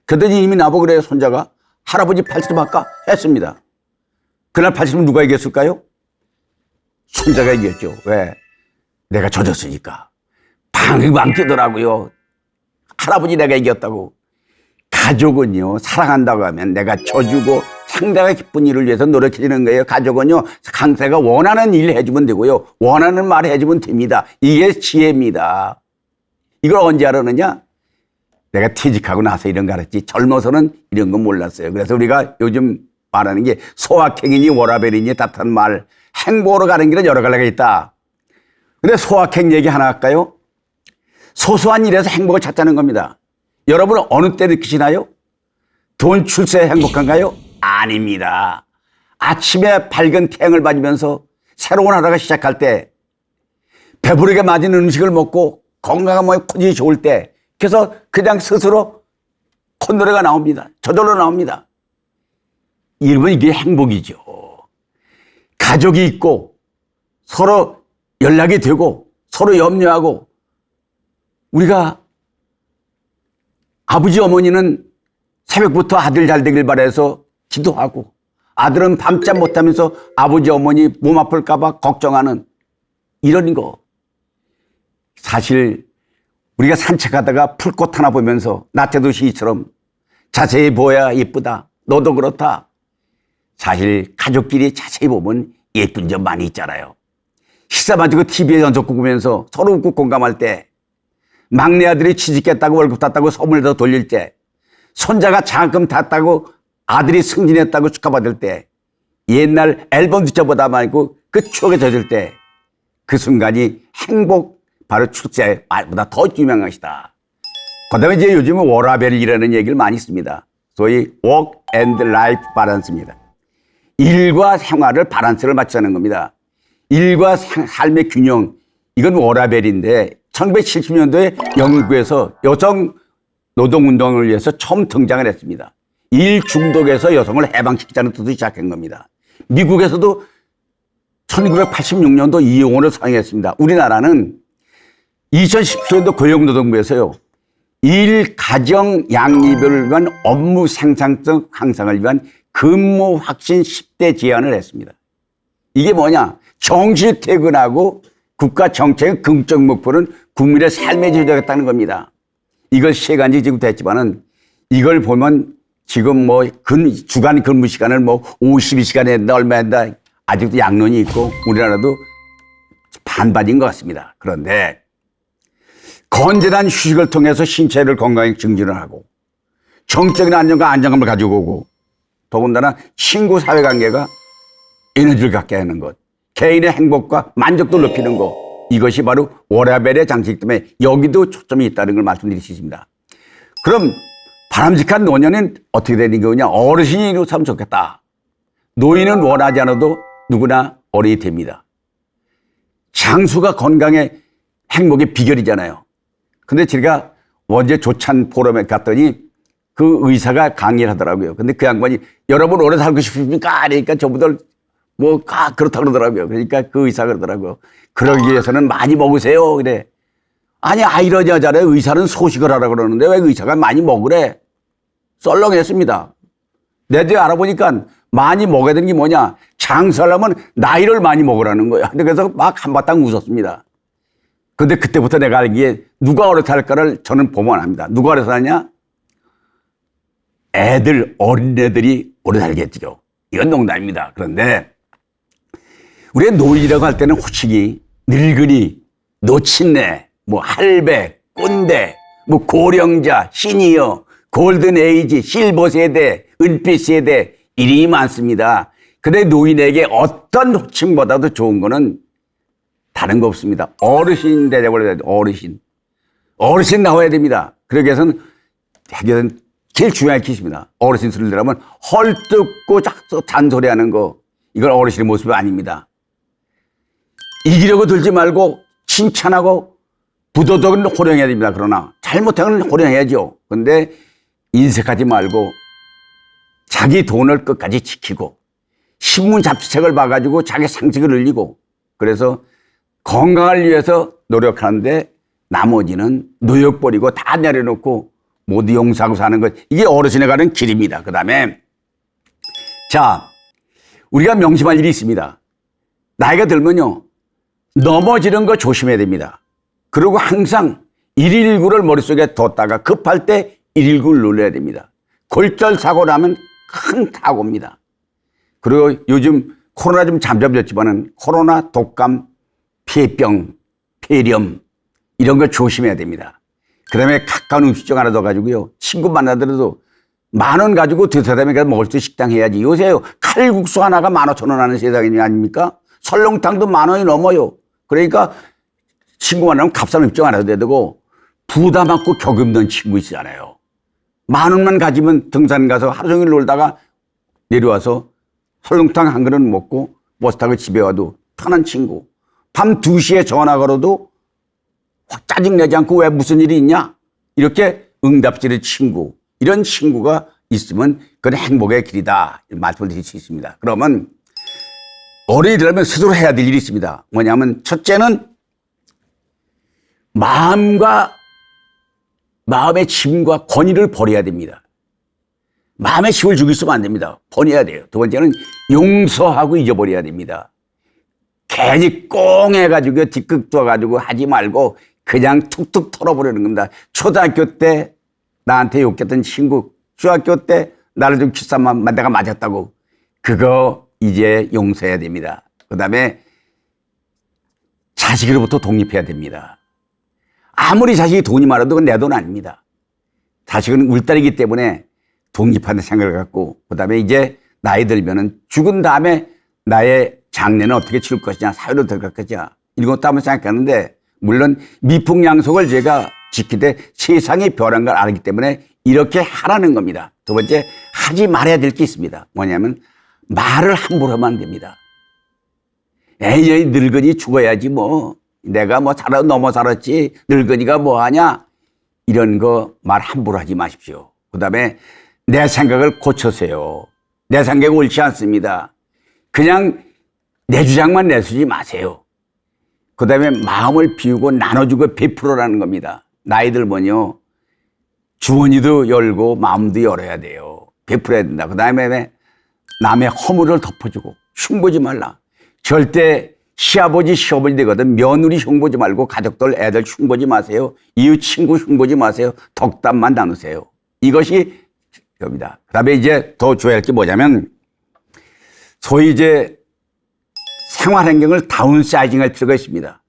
그랬더니 이미 나보고 그래요. 손자가 할아버지 팔씨름 할까? 했습니다. 그날 팔씨름 누가 이겼을까요? 손자가 이겼죠. 왜? 내가 져줬으니까. 방방 뛰더라고요. 할아버지 내가 이겼다고. 가족은요, 사랑한다고 하면 내가 져주고 상대가 기쁜 일을 위해서 노력해주는 거예요. 가족은요, 상대가 원하는 일 해주면 되고요. 원하는 말 해주면 됩니다. 이게 지혜입니다. 이걸 언제 알았느냐? 내가 퇴직하고 나서 이런 거 알았지. 젊어서는 이런 거 몰랐어요. 그래서 우리가 요즘 말하는 게 소확행이니 워라벨이니 따뜻한 말, 행복으로 가는 길은 여러 가지가 있다. 근데 소확행 얘기 하나 할까요? 소소한 일에서 행복을 찾자는 겁니다. 여러분은 어느 때 느끼시나요? 돈 출세에 행복한가요? 아닙니다. 아침에 밝은 태양을 맞으면서 새로운 하루가 시작할 때, 배부르게 맛있는 음식을 먹고 건강한 몸에 컨디션이 좋을 때, 그래서 그냥 스스로 콧노래가 나옵니다. 저절로 나옵니다. 여러분, 이게 행복이죠. 가족이 있고 서로 연락이 되고 서로 염려하고, 우리가 아버지 어머니는 새벽부터 아들 잘 되길 바라서 기도하고, 아들은 밤잠 못하면서 아버지 어머니 몸 아플까 봐 걱정하는 이런 거. 사실 우리가 산책하다가 풀꽃 하나 보면서 나태도 시처럼 자세히 보아야 예쁘다, 너도 그렇다. 사실 가족끼리 자세히 보면 예쁜 점 많이 있잖아요. 식사 마치고 TV에 연속극 보면서 서로 웃고 공감할 때, 막내 아들이 취직했다고 월급 땄다고 선물 더 돌릴 때, 손자가 장학금 탔다고 아들이 승진했다고 축하받을 때, 옛날 앨범 뒷자보다 말고 그 추억에 젖을 때, 그 순간이 행복, 바로 출세 말보다 더 유명한 것이다. 그 다음에 이제 요즘은 워라밸이라는 얘기를 많이 씁니다. 소위 work and life balance입니다. 일과 생활을 바란스를 맞추자는 겁니다. 일과 삶의 균형, 이건 워라밸인데 1970년도에 영국에서 여성 노동운동을 위해서 처음 등장을 했습니다. 일 중독에서 여성을 해방시키자는 뜻으로 시작한 겁니다. 미국에서도 1986년도 이 용어를 사용했습니다. 우리나라는 2017년도 고용노동부에서요, 일, 가정, 양립을 위한 업무 생산성 향상을 위한 근무 확신 10대 제안을 했습니다. 이게 뭐냐? 정시 퇴근하고 국가 정책의 긍정 목표는 국민의 삶의 질을 조정하겠다는 겁니다. 이걸 시행한 지 지금 됐지만은, 이걸 보면 지금 뭐 주간 근무 시간을 뭐 52시간 했다, 얼마 했다, 아직도 양론이 있고 우리나라도 반반인 것 같습니다. 그런데 건전한 휴식을 통해서 신체를 건강하게 증진을 하고, 정적인 안정과 안정감을 가지고 오고, 더군다나 친구 사회관계가 에너지를 갖게 하는 것, 개인의 행복과 만족도를 높이는 것, 이것이 바로 워라밸의 장치이기 때문에 여기도 초점이 있다는 걸 말씀드릴 수 있습니다. 그럼 바람직한 노년은 어떻게 되는 거냐? 어르신이 이루면 좋겠다. 노인은 원하지 않아도 누구나 어른이 됩니다. 장수가 건강의 행복의 비결이잖아요. 근데 제가 어제 조찬 포럼에 갔더니 그 의사가 강의를 하더라고요. 근데 그 양반이 여러분 오래 살고 싶습니까? 그러니까 저분들 뭐 그렇다 그러더라고요. 그러니까 그 의사가 그러더라고요. 그러기 위해서는 많이 먹으세요. 그래. 아니, 이런 여자래. 의사는 소식을 하라 그러는데 왜 의사가 많이 먹으래? 썰렁했습니다. 내도 알아보니까 많이 먹어야 되는 게 뭐냐? 장수하려면 나이를 많이 먹으라는 거야. 그래서 막 한바탕 웃었습니다. 근데 그때부터 내가 알기에 누가 오래 살까를 저는 보면 압니다. 누가 오래 사냐? 어린애들이 오래 살겠죠. 이건 농담입니다. 그런데 우리가 노인이라고 할 때는 호칭이 늙은이, 노친네, 뭐 할배, 꼰대, 뭐 고령자, 시니어, 골든 에이지, 실버 세대, 은빛 세대, 이름이 많습니다. 근데 노인에게 어떤 호칭보다도 좋은 거는 다른 거 없습니다. 어르신 되자고 해야 돼. 어르신 나와야 됩니다. 그러기 위해서는 해결은 제일 중요한 퀴즈입니다. 어르신 소리를 들으면 헐뜯고 잔소리하는 거, 이건 어르신의 모습이 아닙니다. 이기려고 들지 말고 칭찬하고 부도덕은 호령해야 됩니다. 그러나 잘못하면 호령해야죠. 그런데 인색하지 말고 자기 돈을 끝까지 지키고 신문 잡지책을 봐가지고 자기 상식을 늘리고, 그래서 건강을 위해서 노력하는데 나머지는 노역 버리고 다 내려놓고 모두 용서하고 사는 것, 이게 어르신에 가는 길입니다. 그 다음에 자, 우리가 명심할 일이 있습니다. 나이가 들면요, 넘어지는 거 조심해야 됩니다. 그리고 항상 119를 머릿속에 뒀다가 급할 때 119를 눌러야 됩니다. 골절사고 나면 큰 사고입니다. 그리고 요즘 코로나 좀 잠잠해졌지만은 코로나, 독감, 폐병, 폐렴 이런 거 조심해야 됩니다. 그 다음에 가까운 음식점 하나 더 가지고요, 친구 만나더라도 10,000원 가지고 드세담에 가서 먹을 수 식당 해야지. 요새 칼국수 하나가 15,000원 하는 세상이 아닙니까? 설렁탕도 10,000원이 넘어요. 그러니까 친구 만나면 값싼 음식 하나 더 되고 부담 않고 격 없는 친구 있잖아요. 10,000원만 가지면 등산 가서 하루 종일 놀다가 내려와서 설렁탕 한 그릇 먹고 버스 타고 집에 와도 편한 친구. 밤 2시에 전화 걸어도 확 짜증내지 않고 왜 무슨 일이 있냐? 이렇게 응답지를 친구. 이런 친구가 있으면 그건 행복의 길이다. 말씀을 드릴 수 있습니다. 그러면 어른이 되려면 스스로 해야 될 일이 있습니다. 뭐냐면 첫째는 마음의 짐과 권위를 버려야 됩니다. 마음의 짐을 주고 있으면 안 됩니다. 버려야 돼요. 두 번째는 용서하고 잊어버려야 됩니다. 괜히 꽁 해가지고 뒷극 떠가지고 하지 말고 그냥 툭툭 털어버리는 겁니다. 초등학교 때 나한테 욕했던 친구, 중학교 때 나를 좀 키스만 내가 맞았다고, 그거 이제 용서해야 됩니다. 그 다음에 자식으로부터 독립해야 됩니다. 아무리 자식이 돈이 많아도 그건 내 돈 아닙니다. 자식은 울딸이기 때문에 독립하는 생각을 갖고, 그 다음에 이제 나이 들면은 죽은 다음에 나의 장례는 어떻게 치를 것이냐, 사회로 들어갈 것이냐, 이런 것도 한번 생각하는데, 물론 미풍양속을 제가 지키되 세상이 변한 걸 알기 때문에 이렇게 하라는 겁니다. 두 번째, 하지 말아야 될 게 있습니다. 뭐냐면 말을 함부로 하면 안 됩니다. 에이, 늙은이 죽어야지 뭐. 내가 뭐 넘어 살았지. 늙은이가 뭐 하냐. 이런 거 말 함부로 하지 마십시오. 그 다음에 내 생각을 고쳐세요. 내 생각이 옳지 않습니다. 그냥 내 주장만 내세우지 마세요. 그 다음에 마음을 비우고 나눠주고 베풀어라는 겁니다. 나이 들면요, 주머니도 열고 마음도 열어야 돼요. 베풀어야 된다. 그 다음에 남의 허물을 덮어주고 흉보지 말라. 절대 시아버지 시어머니 되거든 며느리 흉보지 말고 가족들 애들 흉보지 마세요. 이웃 친구 흉보지 마세요. 덕담만 나누세요. 이것이 겁니다. 그 다음에 이제 더 줘야 할 게 뭐냐면, 소위 이제 생활 환경을 다운사이징 할 필요가 있습니다.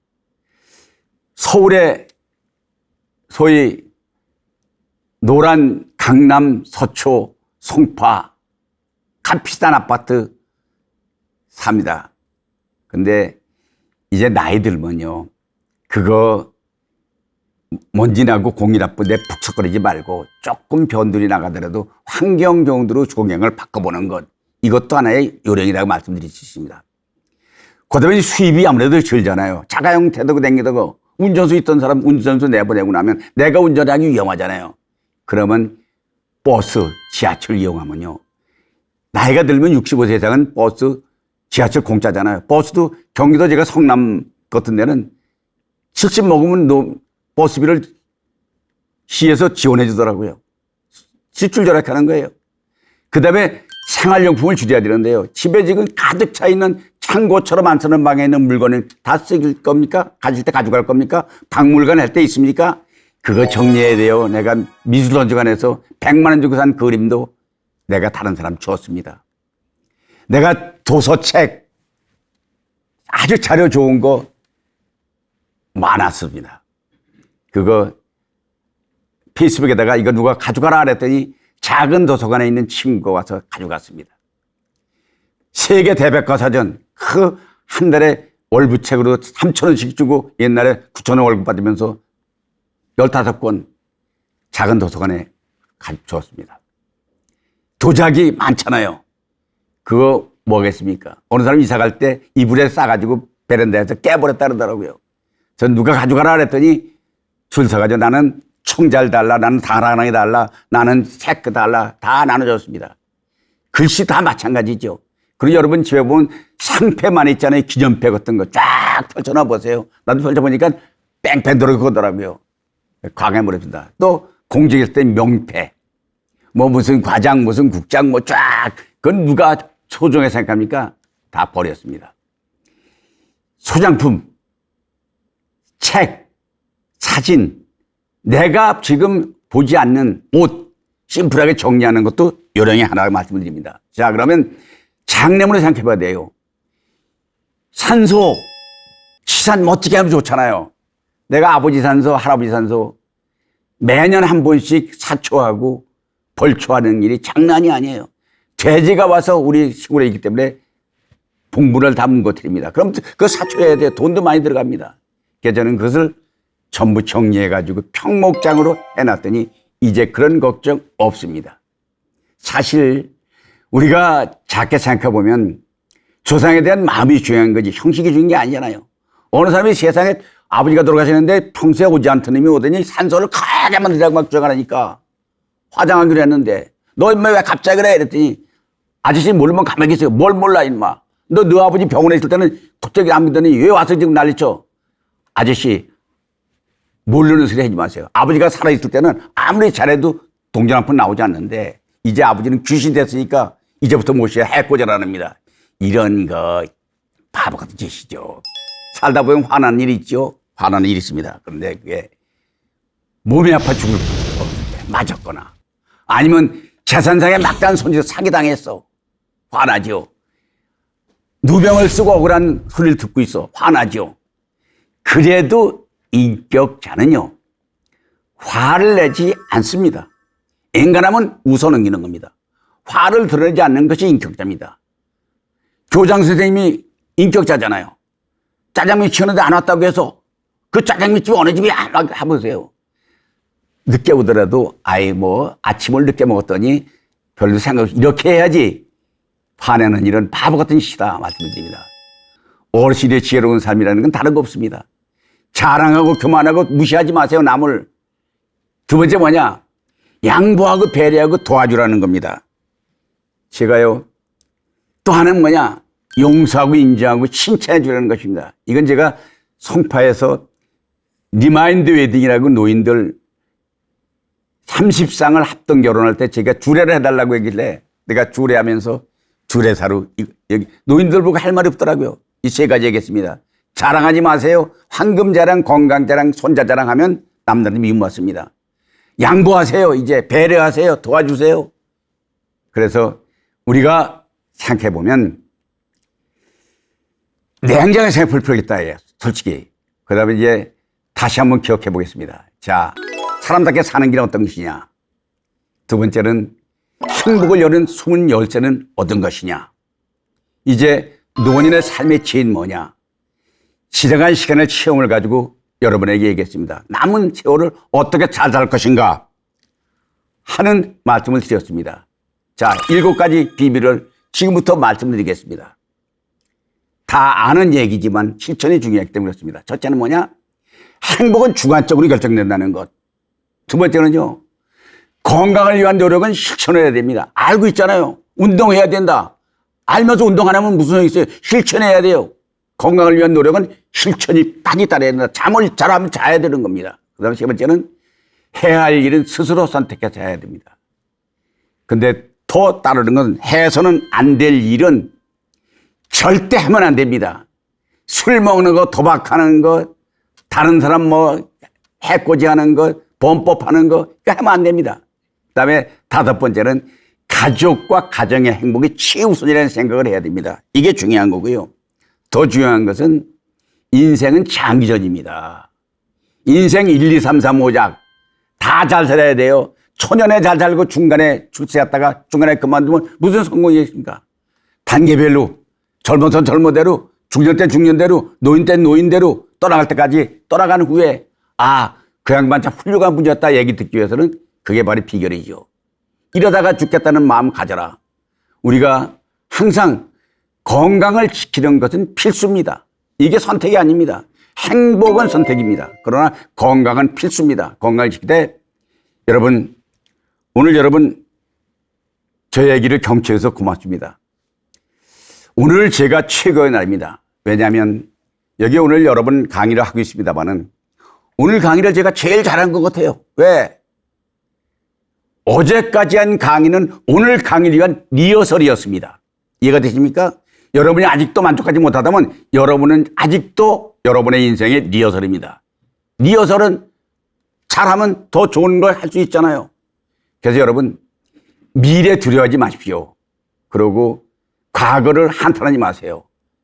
서울에 소위 노란 강남, 서초, 송파 값비싼 아파트 삽니다. 근데 이제 나이 들면요, 그거 먼지 나고 공기 나쁜데 푹석거리지 말고 조금 변들이 나가더라도 환경 정도로 조경을 바꿔보는 것, 이것도 하나의 요령이라고 말씀드릴 수 있습니다. 그 다음에 수입이 아무래도 줄잖아요. 자가용 태도고 댕기다고 운전수 있던 사람 운전수 내보내고 나면 내가 운전하기 위험하잖아요. 그러면 버스, 지하철 이용하면요, 나이가 들면 65세 이상은 버스, 지하철 공짜잖아요. 버스도 경기도 제가 성남 같은 데는 70 먹으면 버스비를 시에서 지원해 주더라고요. 지출 절약하는 거예요. 그 다음에 생활용품을 줄여야 되는데요, 집에 지금 가득 차 있는 창고처럼 안 쓰는 방에 있는 물건을 다 쓰길 겁니까? 가질 때 가져갈 겁니까? 박물관 할 때 있습니까? 그거 정리해야 돼요. 내가 미술원주관에서 100만 원 주고 산 그림도 내가 다른 사람 주었습니다. 내가 도서책 아주 자료 좋은 거 많았습니다. 그거 페이스북에다가 이거 누가 가져가라 그랬더니 작은 도서관에 있는 친구가 와서 가져갔습니다. 세계 대백과사전, 그 한 달에 월부책으로 3,000원씩 주고 옛날에 9,000원 월급 받으면서 15권 작은 도서관에 가져왔습니다. 도자기 많잖아요. 그거 뭐겠습니까? 어느 사람 이사 갈 때 이불에 싸가지고 베란다에서 깨버렸다 그러더라고요. 전 누가 가져가라 그랬더니 줄 서가지고 나는 총잘 달라, 나는 다랑이 달라, 나는 새크 달라, 다 나눠줬습니다. 글씨 다 마찬가지죠. 그리고 여러분 집에 보면 상패만 있잖아요. 기념패 같은 거 쫙 펼쳐놔 보세요. 나도 펼쳐보니까 뺑뺑 들어가더라고요. 광해물입니다. 또 공직일 때 명패, 뭐 무슨 과장, 무슨 국장, 뭐 쫙, 그건 누가 소중하게 생각합니까? 다 버렸습니다. 소장품, 책, 사진, 내가 지금 보지 않는 옷, 심플하게 정리하는 것도 요령의 하나 말씀을 드립니다. 자, 그러면 장례문을 생각해 봐야 돼요. 산소, 치산 멋지게 하면 좋잖아요. 내가 아버지 산소, 할아버지 산소 매년 한 번씩 사초하고 벌초하는 일이 장난이 아니에요. 돼지가 와서 우리 시골에 있기 때문에 봉분을 담은 것들입니다. 그럼 그 사초해야 돼요. 돈도 많이 들어갑니다. 그래서 저는 그것을 전부 정리해가지고 평목장으로 해놨더니 이제 그런 걱정 없습니다. 사실 우리가 작게 생각해보면 조상에 대한 마음이 중요한 거지 형식이 중요한 게 아니잖아요. 어느 사람이 세상에 아버지가 돌아가셨는데 평소에 오지 않던 놈이 오더니 산소를 크게 만들자고 막 주장하니까 화장하기로 했는데 너 인마 왜 갑자기 그래? 이랬더니 아저씨 모르면 가만히 계세요. 뭘 몰라 인마. 너 아버지 병원에 있을 때는 갑자기 안 믿더니 왜 와서 지금 난리쳐? 아저씨 모르는 소리 하지 마세요. 아버지가 살아있을 때는 아무리 잘해도 동전 한 푼 나오지 않는데 이제 아버지는 귀신 됐으니까 이제부터 모셔야 해코지라합니다. 이런 거 바보 같은 짓이죠. 살다 보면 화나는 일이 있죠. 화나는 일이 있습니다. 그런데 그게 몸이 아파 죽을 때 맞았거나 아니면 재산상에 막다한 손짓 사기당했어. 화나죠. 누병을 쓰고 억울한 소리를 듣고 있어. 화나죠. 그래도 인격자는요, 화를 내지 않습니다. 인간하면 웃어 넘기는 겁니다. 화를 드러내지 않는 것이 인격자입니다. 교장 선생님이 인격자잖아요. 짜장면 시켰는데 안 왔다고 해서 그 짜장면집이 어느 집이야? 해보세요. 늦게 오더라도 아침을 늦게 먹었더니 별로 생각 없이 이렇게 해야지. 화내는 일은 바보 같은 시다 말씀을 드립니다. 어르신의 지혜로운 삶이라는 건 다른 거 없습니다. 자랑하고 교만하고 무시하지 마세요, 남을. 두 번째 뭐냐? 양보하고 배려하고 도와주라는 겁니다. 제가요, 또 하나는 뭐냐? 용서하고 인정하고 칭찬해 주라는 것입니다. 이건 제가 송파에서 리마인드 웨딩이라고 노인들 30쌍을 합동 결혼할 때 제가 주례를 해달라고 했길래 내가 주례하면서 주례사로 여기 노인들 보고 할 말이 없더라고요. 이 세 가지 얘기했습니다. 자랑하지 마세요. 황금 자랑, 건강 자랑, 손자 자랑하면 남들은 미움 받습니다. 양보하세요. 이제 배려하세요. 도와주세요. 그래서 우리가 생각해 보면 냉정하게 생각해 볼 예요 솔직히. 그 다음에 이제 다시 한번 기억해 보겠습니다. 자, 사람답게 사는 길은 어떤 것이냐? 두 번째는 행복을 여는 숨은 열쇠는 어떤 것이냐? 이제 노인의 삶의 지혜는 뭐냐? 지나간 시간의 체험을 가지고 여러분에게 얘기했습니다. 남은 세월을 어떻게 잘 살 것인가 하는 말씀을 드렸습니다. 자, 7가지 비밀을 지금부터 말씀드리겠습니다. 다 아는 얘기지만 실천이 중요하기 때문에 그렇습니다. 첫째는 뭐냐? 행복은 주관적으로 결정된다는 것. 두 번째는요, 건강을 위한 노력은 실천해야 됩니다. 알고 있잖아요. 운동해야 된다. 알면서 운동 안 하면 무슨 소용이 있어요? 실천해야 돼요. 건강을 위한 노력은 실천이 많이 따라야 된다. 잠을 잘하면 자야 되는 겁니다. 그 다음에 세 번째는 해야 할 일은 스스로 선택해서 해야 됩니다. 근데 더 따르는 건 해서는 안 될 일은 절대 하면 안 됩니다. 술 먹는 거, 도박하는 거, 다른 사람 해코지하는 거, 범법하는 거, 이거 하면 안 됩니다. 그 다음에 5번째는 가족과 가정의 행복이 최우선이라는 생각을 해야 됩니다. 이게 중요한 거고요. 더 중요한 것은 인생은 장기전입니다. 인생 1, 2, 3, 4, 5작 다 잘 살아야 돼요. 초년에 잘 살고 중간에 출세했다가 중간에 그만두면 무슨 성공이겠습니까? 단계별로 젊은 땐 젊은대로, 중년 땐 중년대로, 노인 땐 노인대로 떠나갈 때까지 떠나간 후에 그 양반 참 훌륭한 분이었다 얘기 듣기 위해서는 그게 바로 비결이죠. 이러다가 죽겠다는 마음 가져라. 우리가 항상 건강을 지키는 것은 필수입니다. 이게 선택이 아닙니다. 행복은 선택입니다. 그러나 건강은 필수입니다. 건강을 지킬 때 오늘 여러분 저 얘기를 경청해서 고맙습니다. 오늘 제가 최고의 날입니다. 왜냐하면 여기 오늘 여러분 강의를 하고 있습니다만은 오늘 강의를 제가 제일 잘한 것 같아요. 왜? 어제까지 한 강의는 오늘 강의를 위한 리허설이었습니다. 이해가 되십니까? 여러분이 아직도 만족하지 못하다면 여러분은 아직도 여러분의 인생의 리허설입니다. 리허설은 잘하면 더 좋은 걸 할 수 있잖아요. 그래서 여러분, 미래 두려워하지 마십시오. 그리고 과거를 한탄하지 마세요.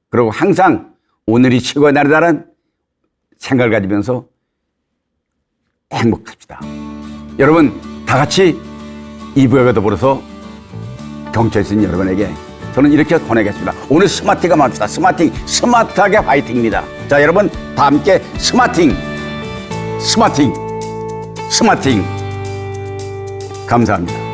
그리고 항상 오늘이 최고의 날이다라는 생각을 가지면서 행복합시다. 여러분, 다 같이 이 부역에 더불어서 경찰서 있는 여러분에게 저는 이렇게 권하겠습니다. 오늘 스마트가 맙시다. 스마트하게 화이팅입니다. 자, 여러분, 다 함께 스마팅. 감사합니다.